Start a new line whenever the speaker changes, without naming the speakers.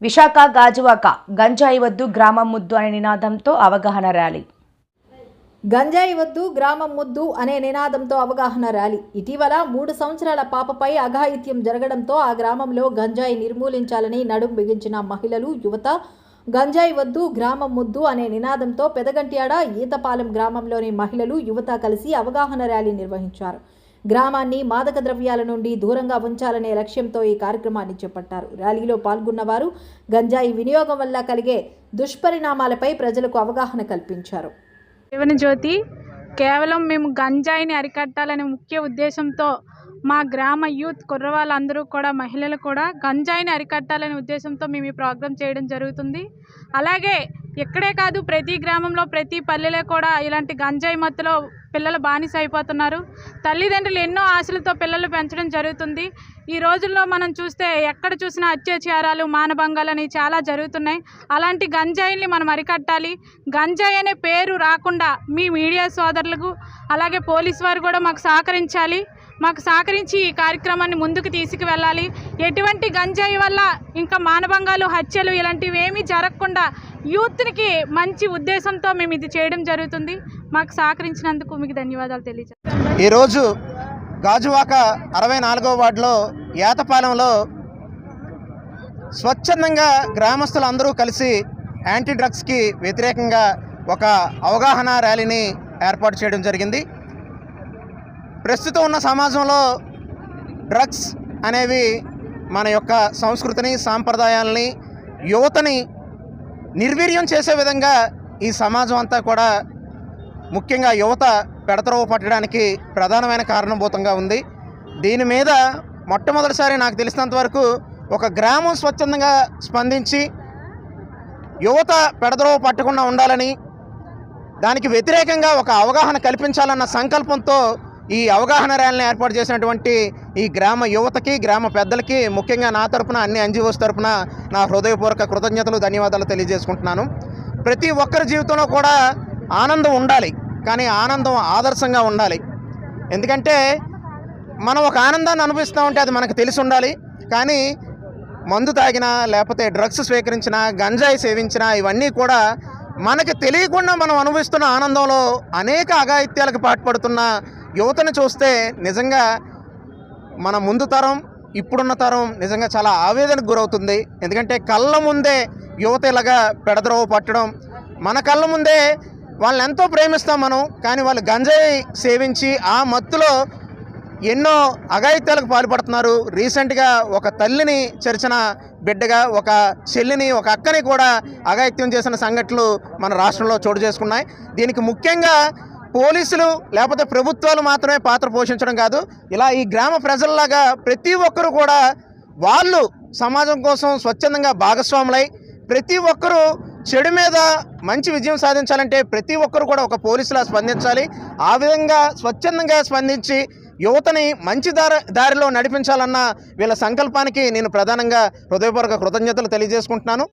విశాఖ గాజువాక గంజాయి వద్దు గ్రామం ముద్దు అనే నినాదంతో అవగాహన ర్యాలీ.
గంజాయి వద్దు గ్రామం ముద్దు అనే నినాదంతో అవగాహన ర్యాలీ. ఇటీవల 3 సంవత్సరాల పాపపై అఘాయిత్యం జరగడంతో ఆ గ్రామంలో గంజాయి నిర్మూలించాలని నడుం బిగించిన మహిళలు, యువత గంజాయి వద్దు గ్రామం ముద్దు అనే నినాదంతో పెదగంట్యాడ, ఈతపాలెం గ్రామంలోని మహిళలు, యువత కలిసి అవగాహన ర్యాలీ నిర్వహించారు. గ్రామాన్ని మాదక ద్రవ్యాల నుండి దూరంగా ఉంచాలనే లక్ష్యంతో ఈ కార్యక్రమాన్ని చేపట్టారు. ర్యాలీలో పాల్గొన్న వారు గంజాయి వినియోగం వల్ల కలిగే దుష్పరిణామాలపై ప్రజలకు అవగాహన కల్పించారు.
జీవనజ్యోతి కేవలం మేము గంజాయిని అరికట్టాలనే ముఖ్య ఉద్దేశంతో మా గ్రామ యూత్ కుర్రవాళ్ళందరూ కూడా, మహిళలు కూడా గంజాయిని అరికట్టాలనే ఉద్దేశంతో మేము ఈ ప్రోగ్రాం చేయడం జరుగుతుంది. అలాగే ఇక్కడే కాదు, ప్రతి గ్రామంలో, ప్రతి పల్లెలో కూడా ఇలాంటి గంజాయి మత్తులో పిల్లలు బానిస అయిపోతున్నారు. తల్లిదండ్రులు ఎన్నో ఆశలతో పిల్లలు పెంచడం జరుగుతుంది. ఈ రోజుల్లో మనం చూస్తే ఎక్కడ చూసినా అత్యాచారాలు, మానభంగాలు అనేవి చాలా జరుగుతున్నాయి. అలాంటి గంజాయిని మనం అరికట్టాలి. గంజాయి అనే పేరు రాకుండా మీ మీడియా సోదరులకు, అలాగే పోలీసు వారు కూడా మాకు సహకరించాలి. మాకు సహకరించి ఈ కార్యక్రమాన్ని ముందుకు తీసుకువెళ్ళాలి. ఎటువంటి గంజాయి వల్ల ఇంకా మానభంగాలు, హత్యలు ఇలాంటివి ఏమీ జరగకుండా యూత్కి మంచి ఉద్దేశంతో మేము ఇది చేయడం జరుగుతుంది. మాకు సహకరించినందుకు మీకు ధన్యవాదాలు తెలియజేస్తాను.
ఈరోజు గాజువాక 64వ వార్డులో ఏతపాలెంలో స్వచ్ఛందంగా గ్రామస్తులందరూ కలిసి యాంటీ డ్రగ్స్కి వ్యతిరేకంగా ఒక అవగాహన ర్యాలీని ఏర్పాటు చేయడం జరిగింది. ప్రస్తుతం ఉన్న సమాజంలో డ్రగ్స్ అనేవి మన యొక్క సంస్కృతిని, సాంప్రదాయాలని, యువతని నిర్వీర్యం చేసే విధంగా ఈ సమాజం అంతా కూడా, ముఖ్యంగా యువత పెడతరవ పట్టడానికి ప్రధానమైన కారణభూతంగా ఉంది. దీని మీద మొట్టమొదటిసారి నాకు తెలిసినంత వరకు ఒక గ్రామం స్వచ్ఛందంగా స్పందించి యువత పెడతరవ పట్టకుండా ఉండాలని, దానికి వ్యతిరేకంగా ఒక అవగాహన కల్పించాలన్న సంకల్పంతో ఈ అవగాహన ర్యాలీని ఏర్పాటు చేసినటువంటి ఈ గ్రామ యువతకి, గ్రామ పెద్దలకి, ముఖ్యంగా నా తరపున, అన్ని ఎన్జిఓస్ తరపున నా హృదయపూర్వక కృతజ్ఞతలు, ధన్యవాదాలు తెలియజేసుకుంటున్నాను. ప్రతి ఒక్కరి జీవితంలో కూడా ఆనందం ఉండాలి, కానీ ఆనందం ఆదర్శంగా ఉండాలి. ఎందుకంటే మనం ఒక ఆనందాన్ని అనుభవిస్తూ ఉంటే అది మనకు తెలిసి ఉండాలి. కానీ మందు తాగినా, లేకపోతే డ్రగ్స్ స్వీకరించినా, గంజాయి సేవించినా, ఇవన్నీ కూడా మనకు తెలియకుండా మనం అనుభవిస్తున్న ఆనందంలో అనేక అఘాయిత్యాలకు పాటుపడుతున్న యువతను చూస్తే నిజంగా మన ముందు తరం, ఇప్పుడున్న తరం నిజంగా చాలా ఆవేదనకు గురవుతుంది. ఎందుకంటే కళ్ళ ముందే యువత ఇలాగా పెడద్రోవ పట్టడం, మన కళ్ళ ముందే వాళ్ళని ఎంతో ప్రేమిస్తాం మనం, కానీ వాళ్ళు గంజాయి సేవించి ఆ మత్తులో ఎన్నో అఘాయిత్యాలకు పాల్పడుతున్నారు. రీసెంట్గా ఒక తల్లిని చెరిచిన బిడ్డగా, ఒక చెల్లిని, ఒక అక్కని కూడా అఘాయిత్యం చేసిన సంఘటనలు మన రాష్ట్రంలో చోటు చేసుకున్నాయి. దీనికి ముఖ్యంగా పోలీసులు లేకపోతే ప్రభుత్వాలు మాత్రమే పాత్ర పోషించడం కాదు, ఇలా ఈ గ్రామ ప్రజల్లాగా ప్రతి ఒక్కరూ కూడా వాళ్ళు సమాజం కోసం స్వచ్ఛందంగా భాగస్వాములై, ప్రతి ఒక్కరూ చెడు మీద మంచి విజయం సాధించాలంటే ప్రతి ఒక్కరు కూడా ఒక పోలీసులా స్పందించాలి. ఆ విధంగా స్వచ్ఛందంగా స్పందించి యువతని మంచి దారిలో నడిపించాలన్న వీళ్ళ సంకల్పానికి నేను ప్రధానంగా హృదయపూర్వక కృతజ్ఞతలు తెలియజేసుకుంటున్నాను.